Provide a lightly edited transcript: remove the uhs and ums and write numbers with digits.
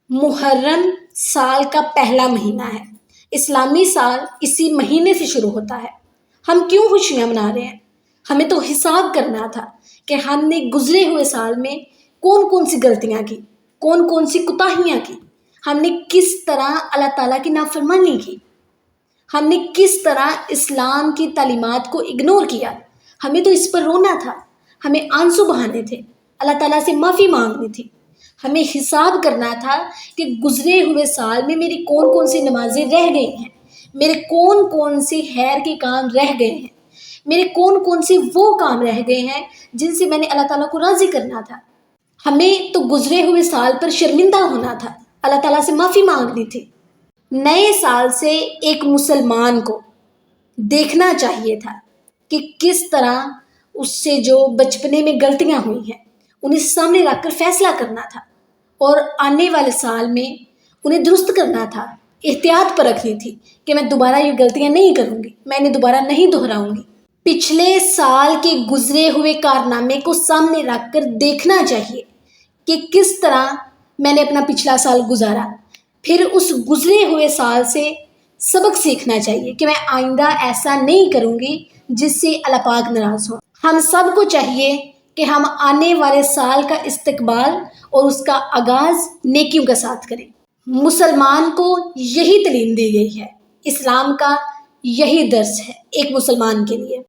محرم سال کا پہلا مہینہ ہے۔ اسلامی سال اسی مہینے سے شروع ہوتا ہے۔ ہم کیوں خوشیاں منا رہے ہیں؟ ہمیں تو حساب کرنا تھا کہ ہم نے گزرے ہوئے سال میں کون کون سی غلطیاں کی، کون کون سی کوتاہیاں کی، ہم نے کس طرح اللہ تعالیٰ کی نافرمانی کی، ہم نے کس طرح اسلام کی تعلیمات کو اگنور کیا۔ ہمیں تو اس پر رونا تھا، ہمیں آنسو بہانے تھے، اللہ تعالیٰ سے معافی مانگنی تھی۔ ہمیں حساب کرنا تھا کہ گزرے ہوئے سال میں میری کون کون سی نمازیں رہ گئی ہیں، میرے کون کون سے خیر کے کام رہ گئے ہیں، میرے کون کون سے وہ کام رہ گئے ہیں جن سے میں نے اللہ تعالیٰ کو راضی کرنا تھا۔ ہمیں تو گزرے ہوئے سال پر شرمندہ ہونا تھا، اللہ تعالیٰ سے معافی مانگنی تھی۔ نئے سال سے ایک مسلمان کو دیکھنا چاہیے تھا کہ کس طرح اس سے جو بچپنے میں غلطیاں ہوئی ہیں انہیں سامنے رکھ کر فیصلہ کرنا تھا، اور آنے والے سال میں انہیں درست کرنا تھا، احتیاط پر رکھنی تھی کہ میں دوبارہ یہ غلطیاں نہیں کروں گی، میں انہیں دوبارہ نہیں دہراؤں گی۔ پچھلے سال کے گزرے ہوئے کارنامے کو سامنے رکھ کر دیکھنا چاہیے کہ کس طرح میں نے اپنا پچھلا سال گزارا، پھر اس گزرے ہوئے سال سے سبق سیکھنا چاہیے کہ میں آئندہ ایسا نہیں کروں گی جس سے اللہ پاک ناراض ہو۔ ہم سب کو چاہیے کہ ہم آنے والے سال کا استقبال اور اس کا آغاز نیکیوں کے ساتھ کریں۔ مسلمان کو یہی تعلیم دی گئی ہے، اسلام کا یہی درس ہے ایک مسلمان کے لیے۔